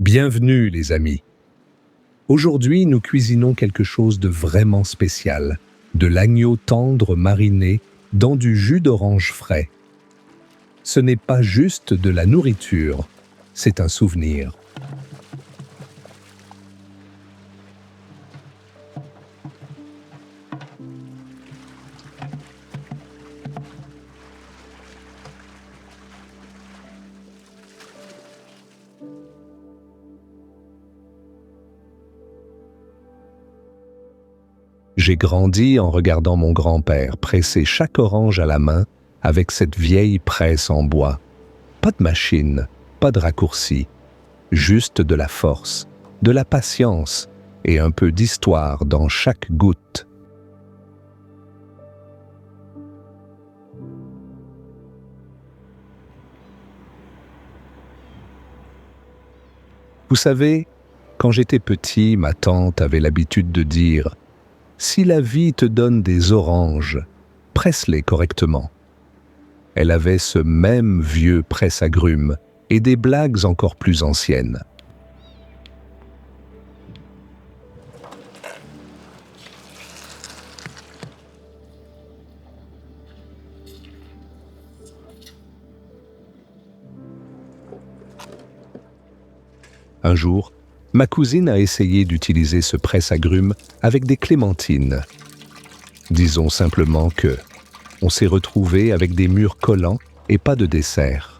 Bienvenue les amis. Aujourd'hui, nous cuisinons quelque chose de vraiment spécial, de l'agneau tendre mariné dans du jus d'orange frais. Ce n'est pas juste de la nourriture, c'est un souvenir. J'ai grandi en regardant mon grand-père presser chaque orange à la main avec cette vieille presse en bois. Pas de machine, pas de raccourci, juste de la force, de la patience et un peu d'histoire dans chaque goutte. Vous savez, quand j'étais petit, ma tante avait l'habitude de dire « Si la vie te donne des oranges, presse-les correctement ». Elle avait ce même vieux presse-agrumes et des blagues encore plus anciennes. Un jour, ma cousine a essayé d'utiliser ce presse-agrumes avec des clémentines. Disons simplement que on s'est retrouvé avec des murs collants et pas de dessert.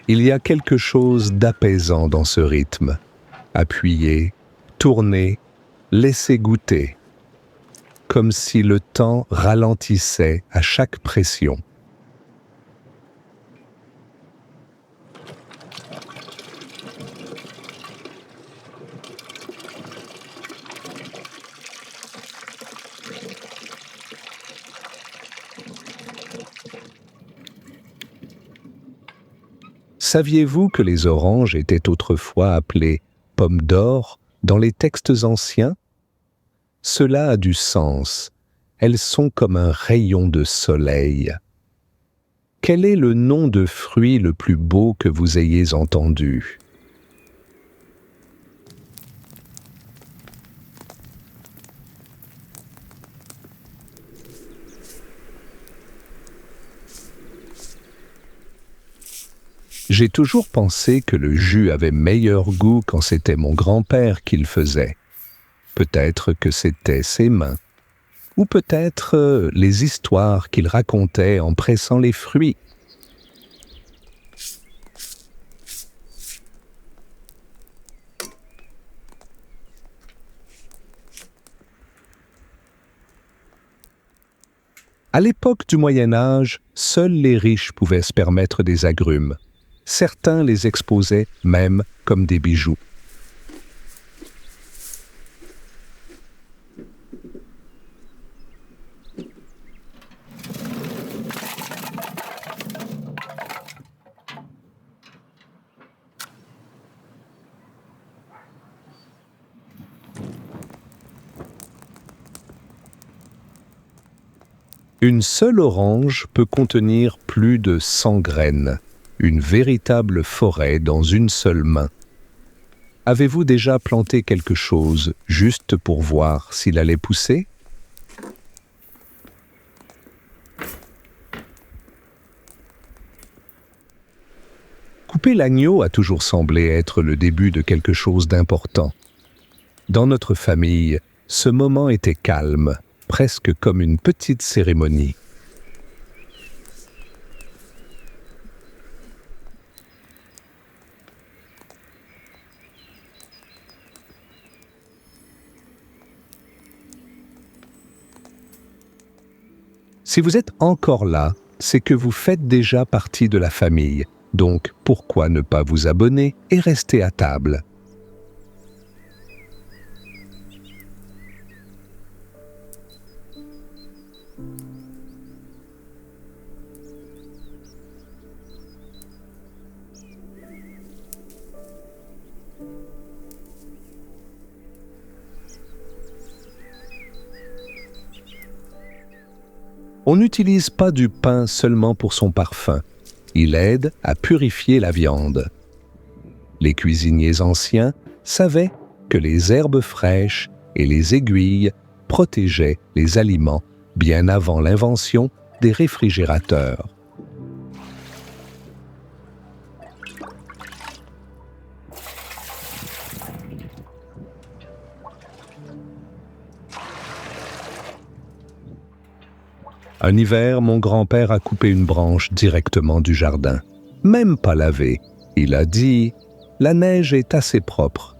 Il y a quelque chose d'apaisant dans ce rythme. Appuyer, tourner, laisser goûter. Comme si le temps ralentissait à chaque pression. Saviez-vous que les oranges étaient autrefois appelées pommes d'or dans les textes anciens? Cela a du sens. Elles sont comme un rayon de soleil. Quel est le nom de fruit le plus beau que vous ayez entendu? J'ai toujours pensé que le jus avait meilleur goût quand c'était mon grand-père qui le faisait. Peut-être que c'était ses mains. Ou peut-être les histoires qu'il racontait en pressant les fruits. À l'époque du Moyen Âge, seuls les riches pouvaient se permettre des agrumes. Certains les exposaient même comme des bijoux. Une seule orange peut contenir plus de 100 graines, une véritable forêt dans une seule main. Avez-vous déjà planté quelque chose juste pour voir s'il allait pousser? Couper l'agneau a toujours semblé être le début de quelque chose d'important. Dans notre famille, ce moment était calme, presque comme une petite cérémonie. Si vous êtes encore là, c'est que vous faites déjà partie de la famille. Donc, pourquoi ne pas vous abonner et rester à table? On n'utilise pas du pain seulement pour son parfum. Il aide à purifier la viande. Les cuisiniers anciens savaient que les herbes fraîches et les aiguilles protégeaient les aliments bien avant l'invention des réfrigérateurs. Un hiver, mon grand-père a coupé une branche directement du jardin. Même pas lavée. Il a dit « La neige est assez propre ».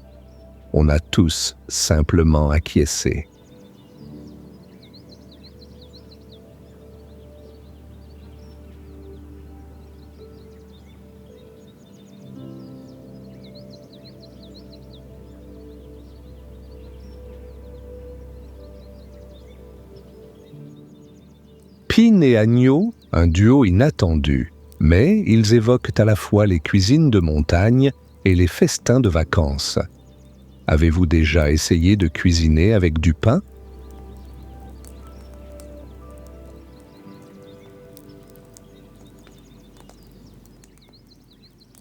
On a tous simplement acquiescé. Pin et agneau, un duo inattendu, mais ils évoquent à la fois les cuisines de montagne et les festins de vacances. Avez-vous déjà essayé de cuisiner avec du pain?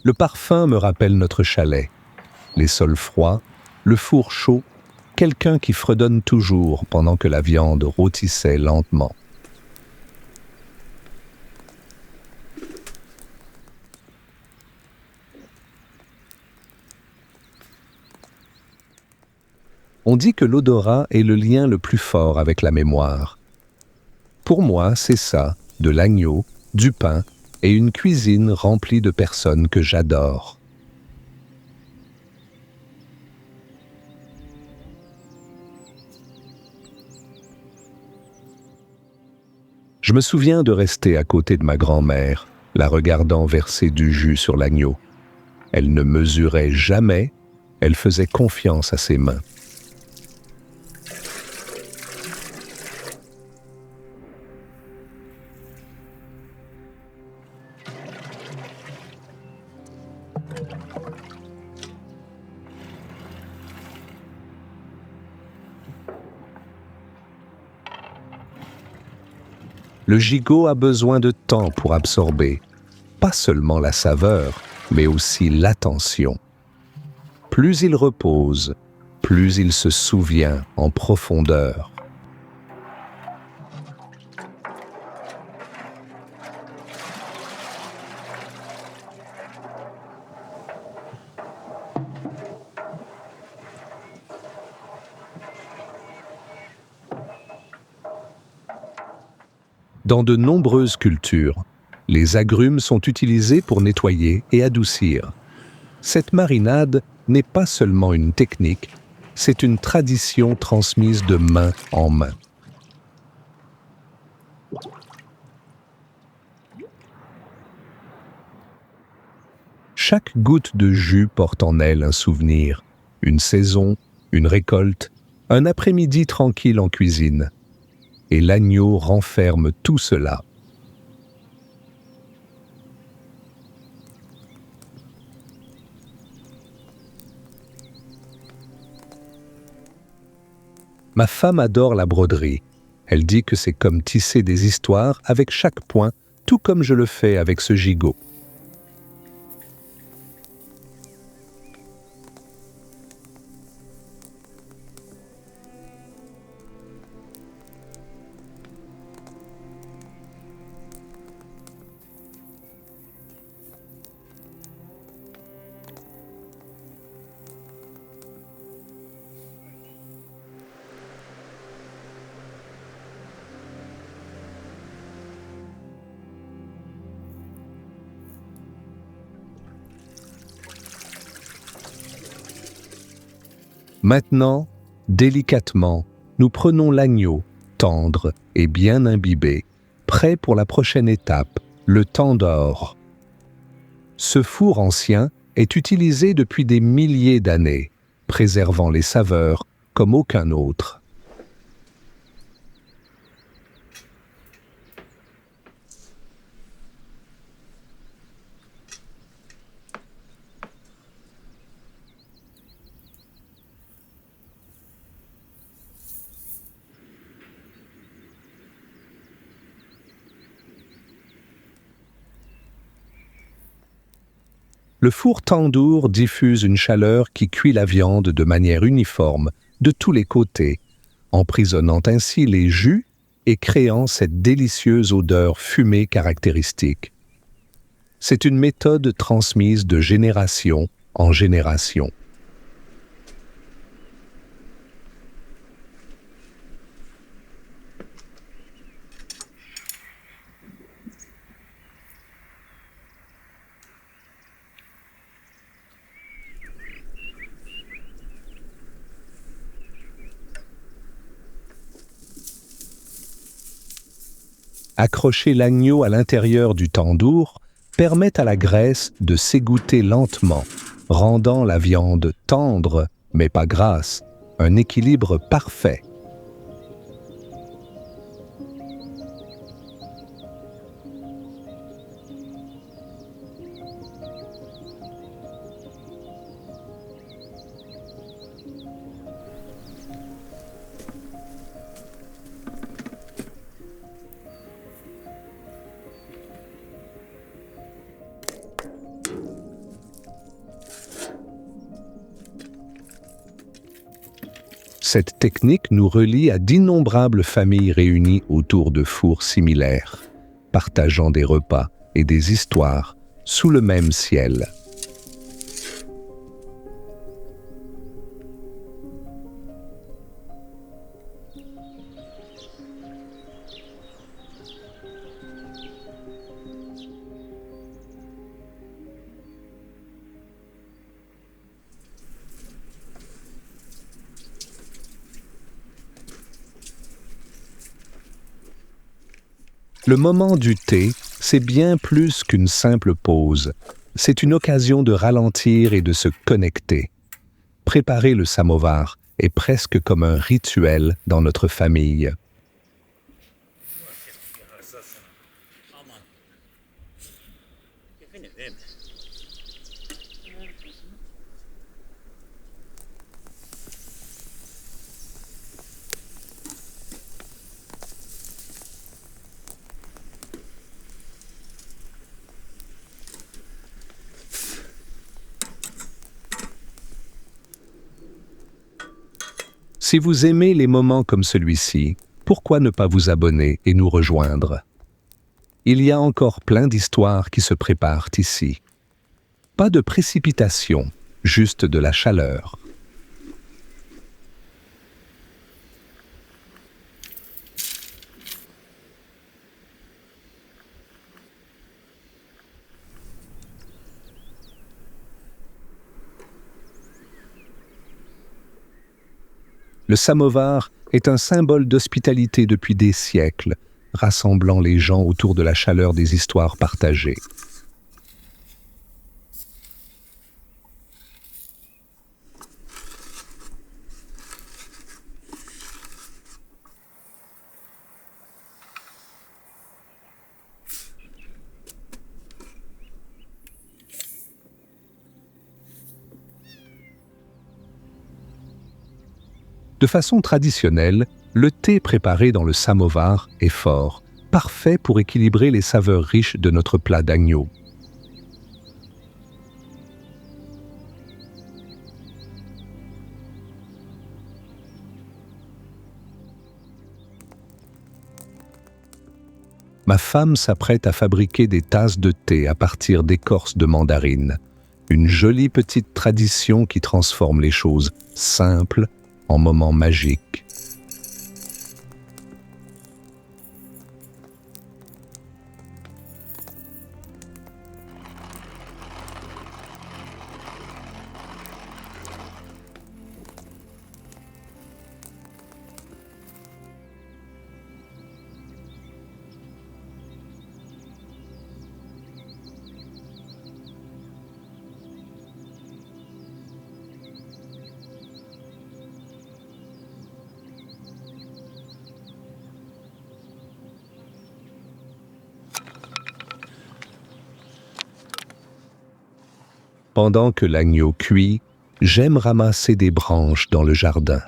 Le parfum me rappelle notre chalet. Les sols froids, le four chaud, quelqu'un qui fredonne toujours pendant que la viande rôtissait lentement. On dit que l'odorat est le lien le plus fort avec la mémoire. Pour moi, c'est ça, de l'agneau, du pain et une cuisine remplie de personnes que j'adore. Je me souviens de rester à côté de ma grand-mère, la regardant verser du jus sur l'agneau. Elle ne mesurait jamais, elle faisait confiance à ses mains. Le gigot a besoin de temps pour absorber, pas seulement la saveur, mais aussi l'attention. Plus il repose, plus il se souvient en profondeur. Dans de nombreuses cultures, les agrumes sont utilisés pour nettoyer et adoucir. Cette marinade n'est pas seulement une technique, c'est une tradition transmise de main en main. Chaque goutte de jus porte en elle un souvenir, une saison, une récolte, un après-midi tranquille en cuisine. Et l'agneau renferme tout cela. Ma femme adore la broderie. Elle dit que c'est comme tisser des histoires avec chaque point, tout comme je le fais avec ce gigot. Maintenant, délicatement, nous prenons l'agneau, tendre et bien imbibé, prêt pour la prochaine étape, le tandoor. Ce four ancien est utilisé depuis des milliers d'années, préservant les saveurs comme aucun autre. Le four tandoor diffuse une chaleur qui cuit la viande de manière uniforme, de tous les côtés, emprisonnant ainsi les jus et créant cette délicieuse odeur fumée caractéristique. C'est une méthode transmise de génération en génération. Accrocher l'agneau à l'intérieur du tandoor permet à la graisse de s'égoutter lentement, rendant la viande tendre mais pas grasse, un équilibre parfait. Cette technique nous relie à d'innombrables familles réunies autour de fours similaires, partageant des repas et des histoires sous le même ciel. Le moment du thé, c'est bien plus qu'une simple pause. C'est une occasion de ralentir et de se connecter. Préparer le samovar est presque comme un rituel dans notre famille. Si vous aimez les moments comme celui-ci, pourquoi ne pas vous abonner et nous rejoindre? Il y a encore plein d'histoires qui se préparent ici. Pas de précipitation, juste de la chaleur. Le samovar est un symbole d'hospitalité depuis des siècles, rassemblant les gens autour de la chaleur des histoires partagées. De façon traditionnelle, le thé préparé dans le samovar est fort, parfait pour équilibrer les saveurs riches de notre plat d'agneau. Ma femme s'apprête à fabriquer des tasses de thé à partir d'écorce de mandarine. Une jolie petite tradition qui transforme les choses simples en moments magiques. Pendant que l'agneau cuit, j'aime ramasser des branches dans le jardin.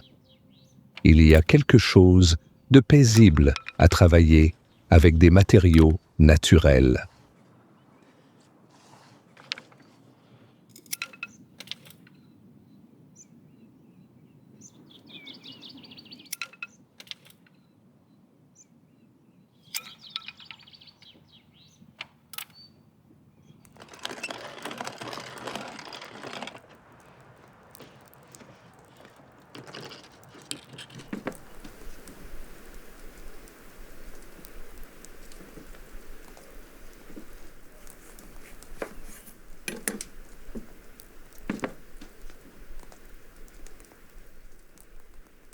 Il y a quelque chose de paisible à travailler avec des matériaux naturels.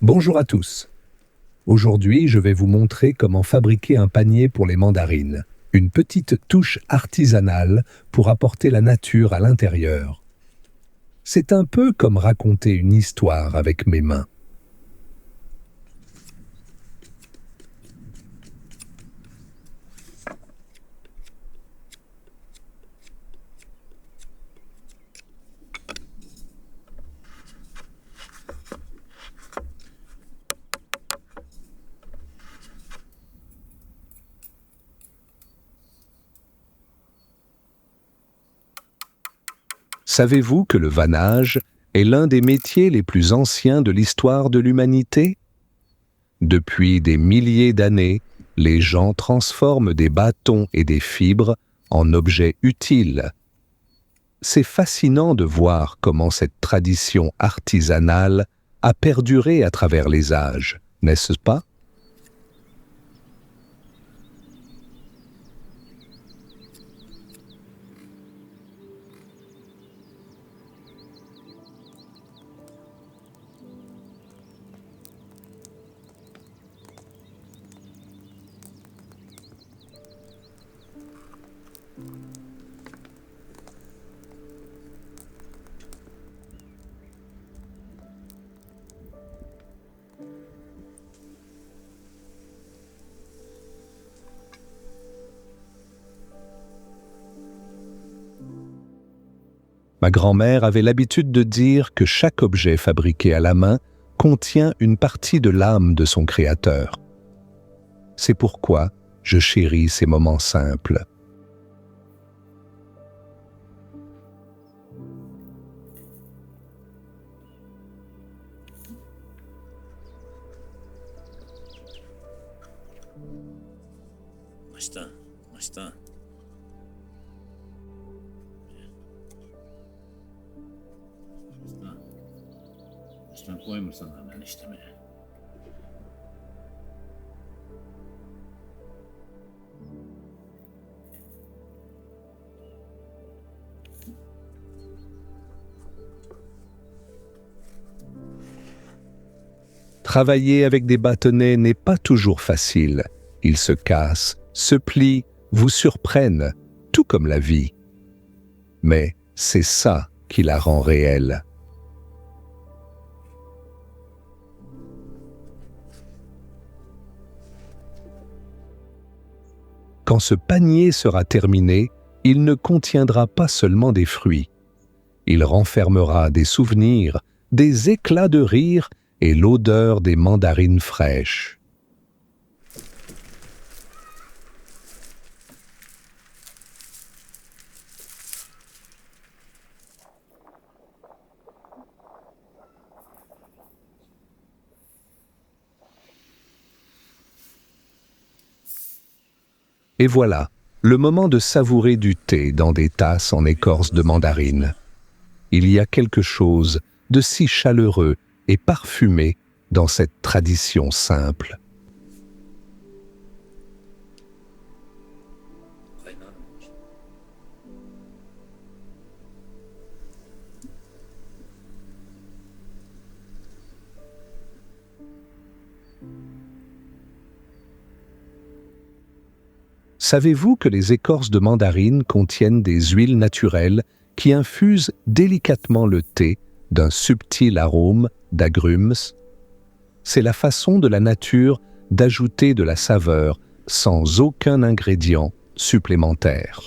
Bonjour à tous. Aujourd'hui, je vais vous montrer comment fabriquer un panier pour les mandarines. Une petite touche artisanale pour apporter la nature à l'intérieur. C'est un peu comme raconter une histoire avec mes mains. Savez-vous que le vannage est l'un des métiers les plus anciens de l'histoire de l'humanité? Depuis des milliers d'années, les gens transforment des bâtons et des fibres en objets utiles. C'est fascinant de voir comment cette tradition artisanale a perduré à travers les âges, n'est-ce pas? Ma grand-mère avait l'habitude de dire que chaque objet fabriqué à la main contient une partie de l'âme de son créateur. C'est pourquoi je chéris ces moments simples. Está, está. Baştan koymuşsan hemen işlemi. Travailler avec des bâtonnets n'est pas toujours facile. Ils se cassent, se plient, vous surprennent, tout comme la vie. Mais c'est ça qui la rend réelle. Quand ce panier sera terminé, il ne contiendra pas seulement des fruits. Il renfermera des souvenirs, des éclats de rire et l'odeur des mandarines fraîches. Et voilà, le moment de savourer du thé dans des tasses en écorce de mandarine. Il y a quelque chose de si chaleureux et parfumé dans cette tradition simple. Savez-vous que les écorces de mandarine contiennent des huiles naturelles qui infusent délicatement le thé d'un subtil arôme d'agrumes? C'est la façon de la nature d'ajouter de la saveur sans aucun ingrédient supplémentaire.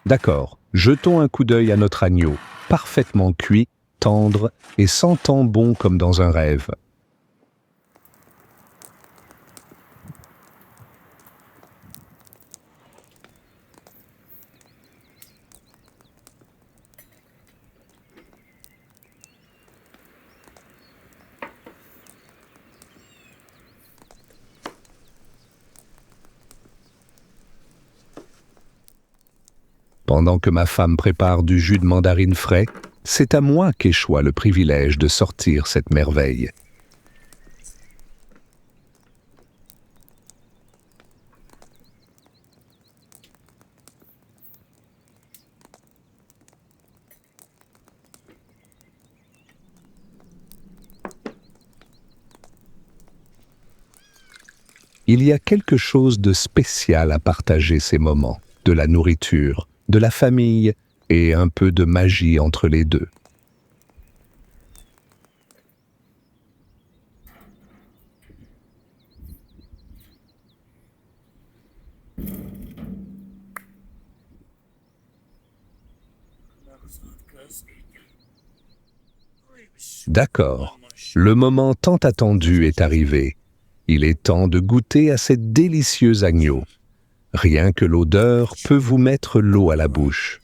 D'accord, jetons un coup d'œil à notre agneau, parfaitement cuit, tendre et sentant bon comme dans un rêve. Pendant que ma femme prépare du jus de mandarine frais, c'est à moi qu'échoit le privilège de sortir cette merveille. Il y a quelque chose de spécial à partager ces moments, de la nourriture, de la famille et un peu de magie entre les deux. D'accord, le moment tant attendu est arrivé. Il est temps de goûter à cet délicieux agneau. Rien que l'odeur peut vous mettre l'eau à la bouche.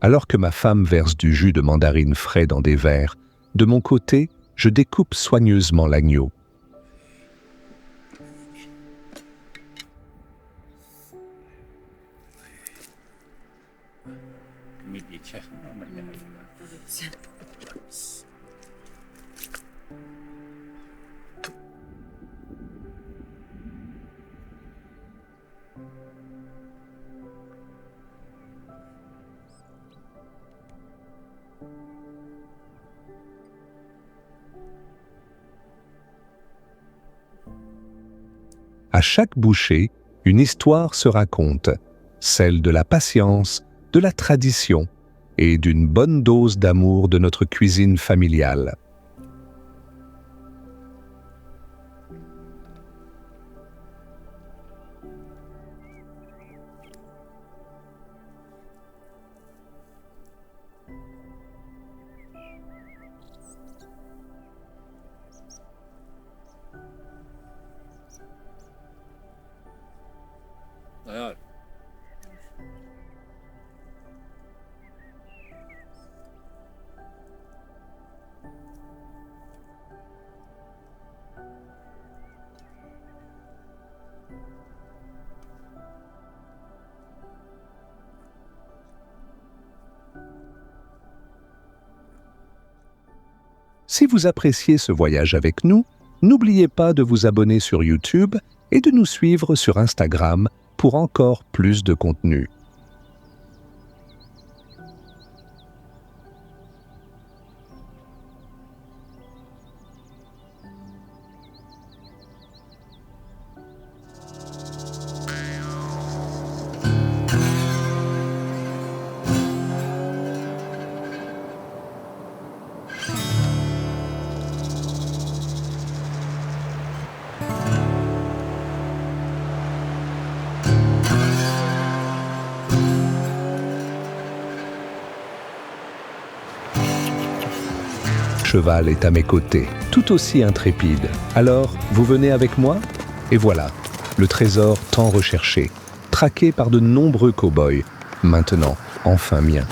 Alors que ma femme verse du jus de mandarine frais dans des verres, de mon côté, je découpe soigneusement l'agneau. À chaque bouchée, une histoire se raconte, celle de la patience, de la tradition et d'une bonne dose d'amour de notre cuisine familiale. Hayal. Si vous appréciez ce voyage avec nous, n'oubliez pas de vous abonner sur YouTube et de nous suivre sur Instagram pour encore plus de contenu. Cheval est à mes côtés, tout aussi intrépide. Alors, vous venez avec moi? Et voilà, le trésor tant recherché, traqué par de nombreux cow-boys, maintenant enfin mien.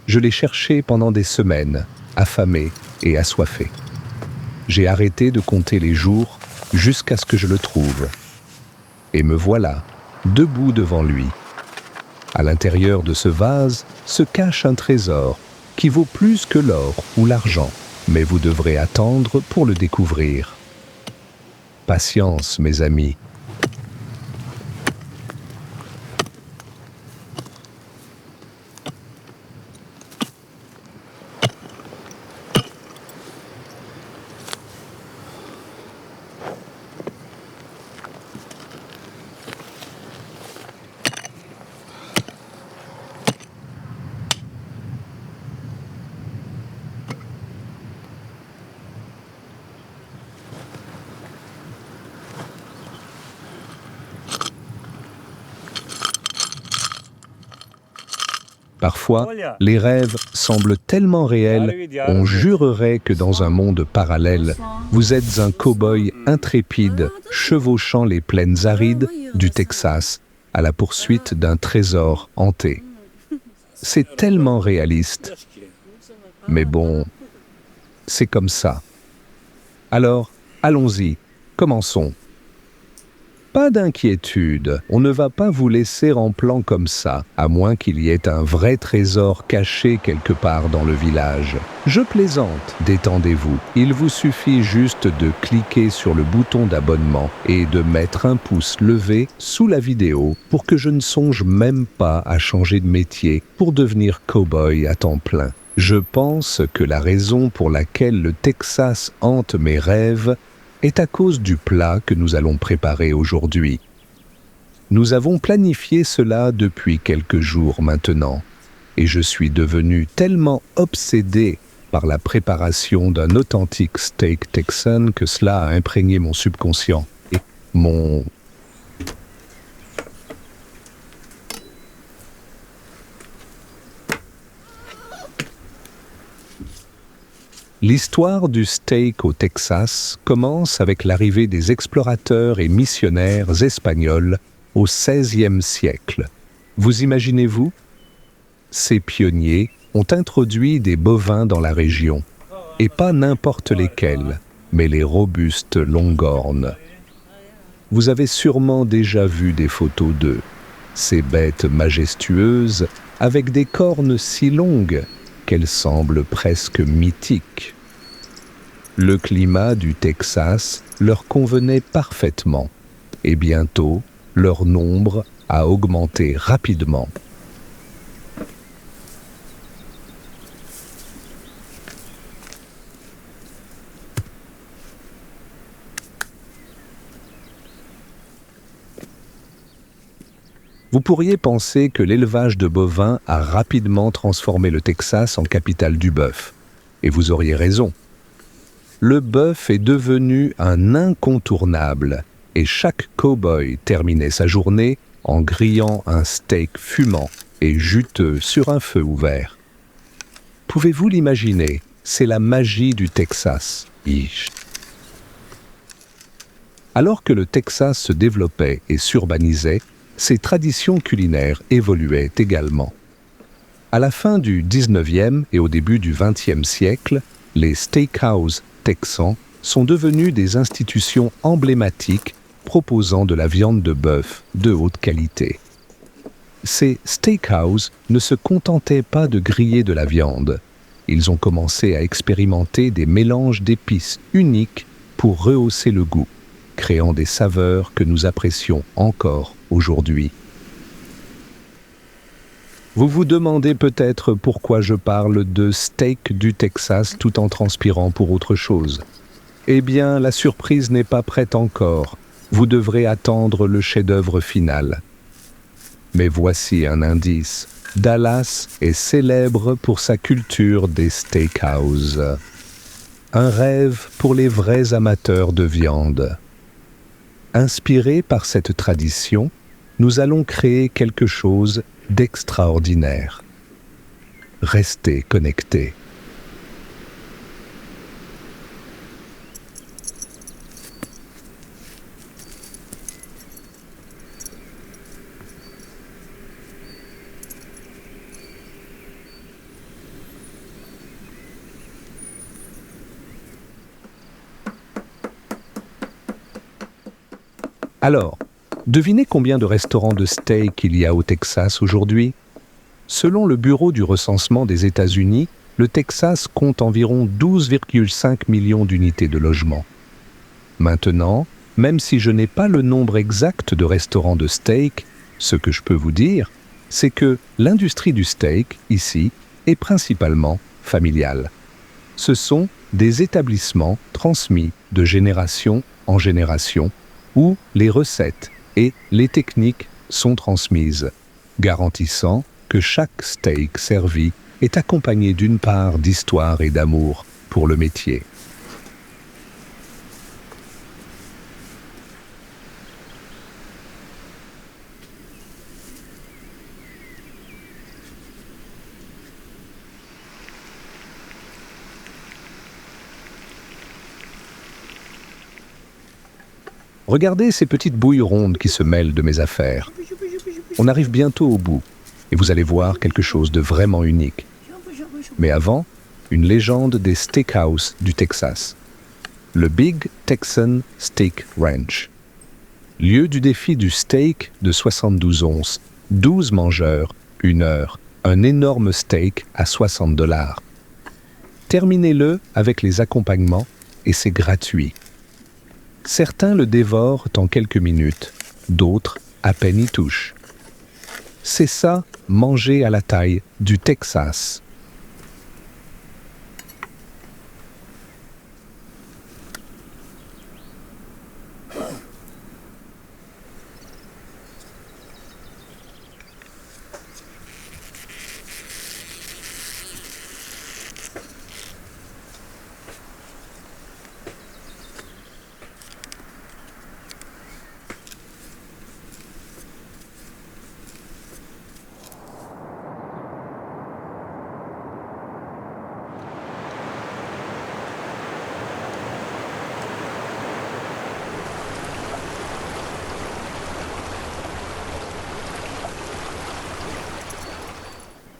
Je l'ai cherché pendant des semaines, affamé et assoiffé. J'ai arrêté de compter les jours jusqu'à ce que je le trouve. Et me voilà, debout devant lui. À l'intérieur de ce vase se cache un trésor qui vaut plus que l'or ou l'argent. Mais vous devrez attendre pour le découvrir. Patience, mes amis. Parfois, les rêves semblent tellement réels, on jurerait que dans un monde parallèle, vous êtes un cow-boy intrépide, chevauchant les plaines arides du Texas à la poursuite d'un trésor hanté. C'est tellement réaliste. Mais bon, c'est comme ça. Alors, allons-y, commençons. Pas d'inquiétude, on ne va pas vous laisser en plan comme ça, à moins qu'il y ait un vrai trésor caché quelque part dans le village. Je plaisante, détendez-vous. Il vous suffit juste de cliquer sur le bouton d'abonnement et de mettre un pouce levé sous la vidéo pour que je ne songe même pas à changer de métier pour devenir cow-boy à temps plein. Je pense que la raison pour laquelle le Texas hante mes rêves est à cause du plat que nous allons préparer aujourd'hui. Nous avons planifié cela depuis quelques jours maintenant, et je suis devenu tellement obsédé par la préparation d'un authentique steak texan que cela a imprégné mon subconscient et mon... L'histoire du steak au Texas commence avec l'arrivée des explorateurs et missionnaires espagnols au XVIe siècle. Vous imaginez-vous? Ces pionniers ont introduit des bovins dans la région, et pas n'importe lesquels, mais les robustes longhorns. Vous avez sûrement déjà vu des photos d'eux, ces bêtes majestueuses avec des cornes si longues qu'elles semblent presque mythiques. Le climat du Texas leur convenait parfaitement, et bientôt, leur nombre a augmenté rapidement. Vous pourriez penser que l'élevage de bovins a rapidement transformé le Texas en capitale du bœuf. Et vous auriez raison. Le bœuf est devenu un incontournable et chaque cow-boy terminait sa journée en grillant un steak fumant et juteux sur un feu ouvert. Pouvez-vous l'imaginer? C'est la magie du Texas. Alors que le Texas se développait et s'urbanisait, ses traditions culinaires évoluaient également. À la fin du 19e et au début du 20e siècle, les steakhouse texans sont devenus des institutions emblématiques proposant de la viande de bœuf de haute qualité. Ces steakhouse ne se contentaient pas de griller de la viande. Ils ont commencé à expérimenter des mélanges d'épices uniques pour rehausser le goût, créant des saveurs que nous apprécions encore aujourd'hui. Vous vous demandez peut-être pourquoi je parle de steak du Texas tout en transpirant pour autre chose. Eh bien, la surprise n'est pas prête encore. Vous devrez attendre le chef-d'œuvre final. Mais voici un indice. Dallas est célèbre pour sa culture des steakhouses. Un rêve pour les vrais amateurs de viande. Inspirés par cette tradition, nous allons créer quelque chose d'extraordinaire. Restez connectés. Alors, devinez combien de restaurants de steak il y a au Texas aujourd'hui? Selon le Bureau du recensement des États-Unis, le Texas compte environ 12,5 millions d'unités de logement. Maintenant, même si je n'ai pas le nombre exact de restaurants de steak, ce que je peux vous dire, c'est que l'industrie du steak, ici, est principalement familiale. Ce sont des établissements transmis de génération en génération, où les recettes et les techniques sont transmises, garantissant que chaque steak servi est accompagné d'une part d'histoire et d'amour pour le métier. Regardez ces petites bouilles rondes qui se mêlent de mes affaires. On arrive bientôt au bout. et vous allez voir quelque chose de vraiment unique. Mais avant, une légende des steakhouse du Texas. Le Big Texan Steak Ranch. Lieu du défi du steak de 72 onces, 12 mangeurs, 1 heure, un énorme steak à $60. Terminez-le avec les accompagnements et c'est gratuit. Certains le dévorent en quelques minutes, d'autres à peine y touchent. C'est ça, manger à la taille du Texas.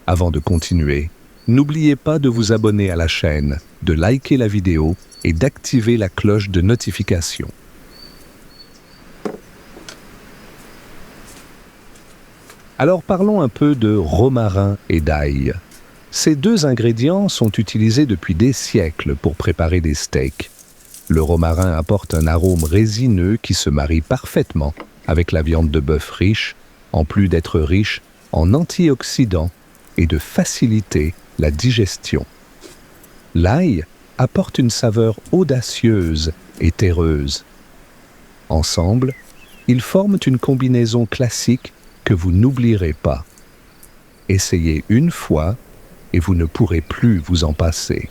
Avant de continuer, n'oubliez pas de vous abonner à la chaîne, de liker la vidéo et d'activer la cloche de notification. Alors parlons un peu de romarin et d'ail. Ces deux ingrédients sont utilisés depuis des siècles pour préparer des steaks. Le romarin apporte un arôme résineux qui se marie parfaitement avec la viande de bœuf riche, en plus d'être riche en antioxydants et de faciliter la digestion. L'ail apporte une saveur audacieuse et terreuse. Ensemble, ils forment une combinaison classique que vous n'oublierez pas. Essayez une fois et vous ne pourrez plus vous en passer.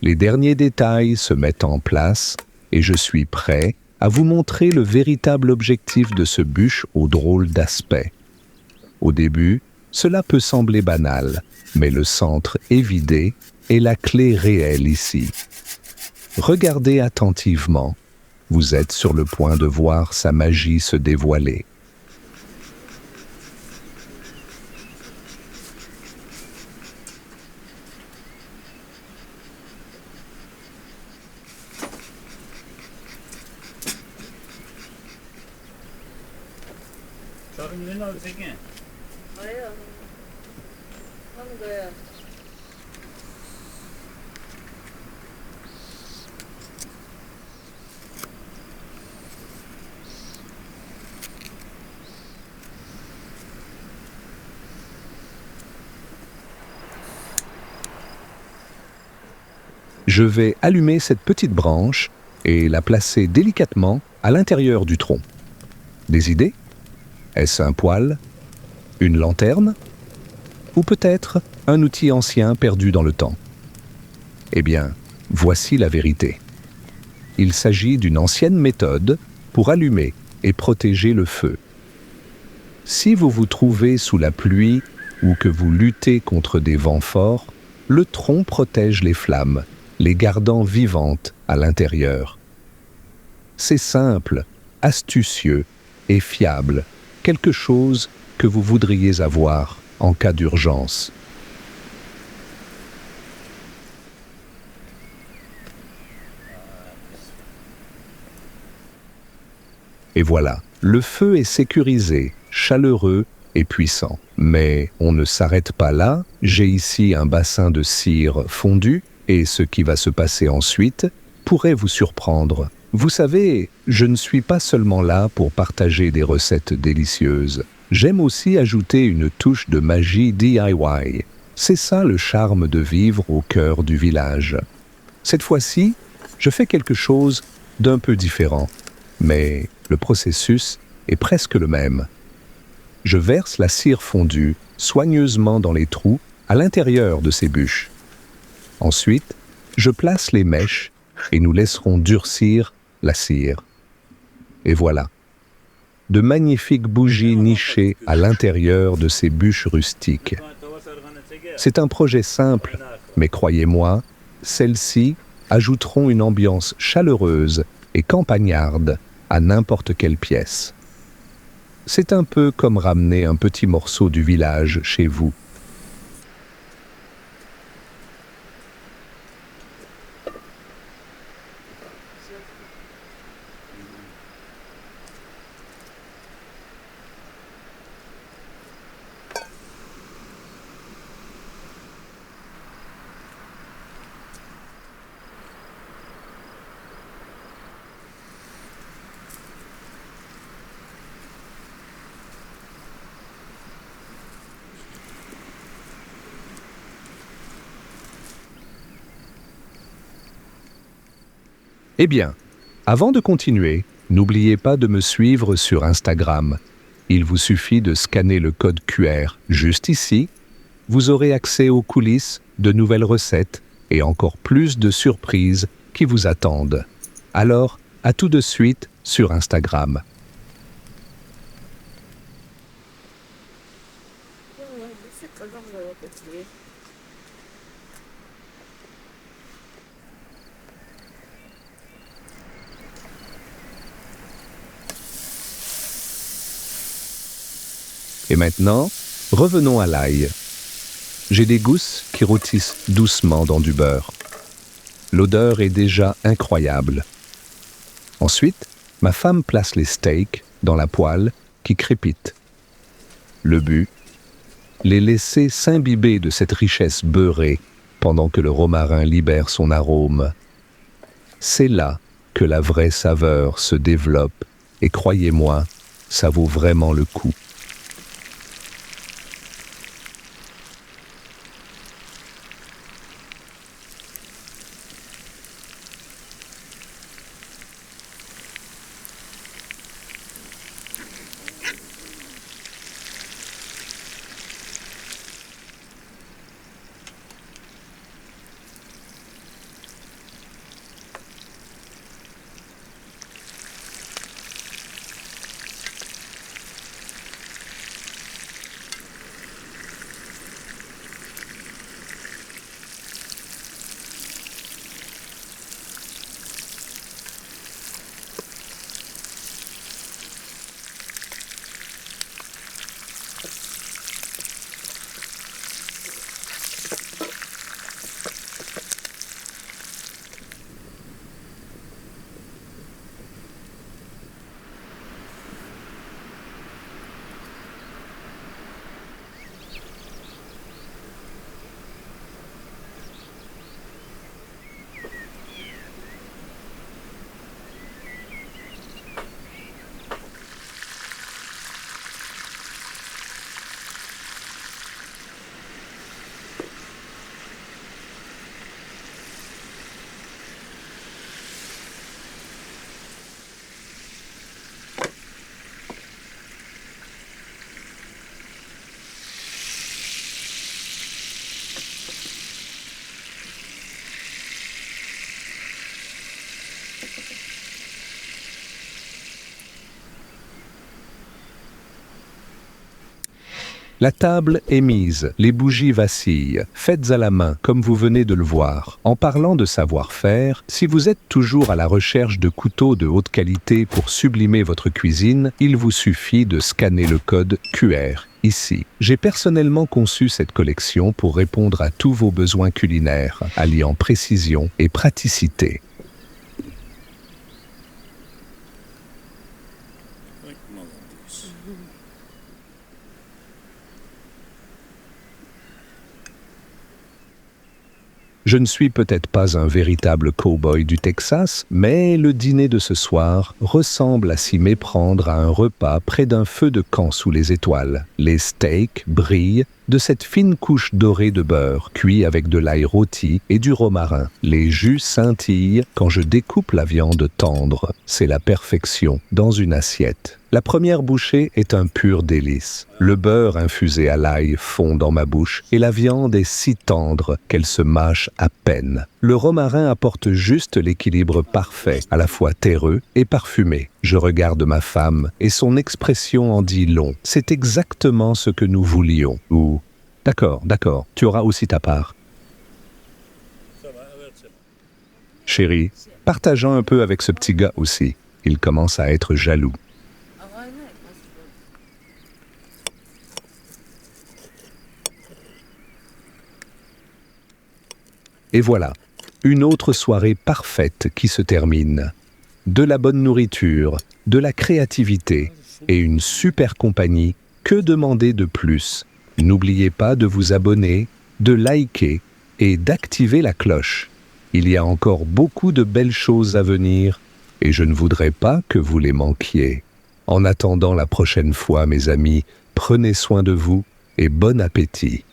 Les derniers détails se mettent en place et je suis prêt à vous montrer le véritable objectif de ce bûche au drôle d'aspect. Au début, cela peut sembler banal, mais le centre évidé est la clé réelle ici. Regardez attentivement, vous êtes sur le point de voir sa magie se dévoiler. Je vais allumer cette petite branche et la placer délicatement à l'intérieur du tronc. Des idées? Est-ce un poêle? Une lanterne? Ou peut-être un outil ancien perdu dans le temps? Eh bien, voici la vérité. Il s'agit d'une ancienne méthode pour allumer et protéger le feu. Si vous vous trouvez sous la pluie ou que vous luttez contre des vents forts, le tronc protège les flammes, les gardant vivantes à l'intérieur. C'est simple, astucieux et fiable, quelque chose que vous voudriez avoir en cas d'urgence. Et voilà, le feu est sécurisé, chaleureux et puissant. Mais on ne s'arrête pas là, j'ai ici un bassin de cire fondu, et ce qui va se passer ensuite pourrait vous surprendre. Vous savez, je ne suis pas seulement là pour partager des recettes délicieuses. J'aime aussi ajouter une touche de magie DIY. C'est ça le charme de vivre au cœur du village. Cette fois-ci, je fais quelque chose d'un peu différent. Mais le processus est presque le même. Je verse la cire fondue soigneusement dans les trous à l'intérieur de ces bûches. Ensuite, je place les mèches et nous laisserons durcir la cire. Et voilà, de magnifiques bougies nichées à l'intérieur de ces bûches rustiques. C'est un projet simple, mais croyez-moi, celles-ci ajouteront une ambiance chaleureuse et campagnarde à n'importe quelle pièce. C'est un peu comme ramener un petit morceau du village chez vous. Eh bien, avant de continuer, n'oubliez pas de me suivre sur Instagram. Il vous suffit de scanner le code QR juste ici. Vous aurez accès aux coulisses, de nouvelles recettes et encore plus de surprises qui vous attendent. Alors, à tout de suite sur Instagram. Et maintenant, revenons à l'ail. J'ai des gousses qui rôtissent doucement dans du beurre. L'odeur est déjà incroyable. Ensuite, ma femme place les steaks dans la poêle qui crépite. Le but, les laisser s'imbiber de cette richesse beurrée pendant que le romarin libère son arôme. C'est là que la vraie saveur se développe et croyez-moi, ça vaut vraiment le coup. La table est mise, les bougies vacillent, faites à la main comme vous venez de le voir. En parlant de savoir-faire, si vous êtes toujours à la recherche de couteaux de haute qualité pour sublimer votre cuisine, il vous suffit de scanner le code QR. ici. J'ai personnellement conçu cette collection pour répondre à tous vos besoins culinaires, alliant précision et praticité. Oi, malandros. Je ne suis peut-être pas un véritable cow-boy du Texas, mais le dîner de ce soir ressemble à s'y méprendre à un repas près d'un feu de camp sous les étoiles. Les steaks brillent de cette fine couche dorée de beurre, cuit avec de l'ail rôti et du romarin. Les jus scintillent quand je découpe la viande tendre. C'est la perfection dans une assiette. La première bouchée est un pur délice. Le beurre infusé à l'ail fond dans ma bouche et la viande est si tendre qu'elle se mâche à peine. Le romarin apporte juste l'équilibre parfait, à la fois terreux et parfumé. Je regarde ma femme et son expression en dit long. C'est exactement ce que nous voulions. Ou, d'accord, tu auras aussi ta part. Chérie, partageons un peu avec ce petit gars aussi. Il commence à être jaloux. Et voilà, une autre soirée parfaite qui se termine. De la bonne nourriture, de la créativité et une super compagnie. Que demander de plus? N'oubliez pas de vous abonner, de liker et d'activer la cloche. Il y a encore beaucoup de belles choses à venir et je ne voudrais pas que vous les manquiez. En attendant la prochaine fois, mes amis, prenez soin de vous et bon appétit.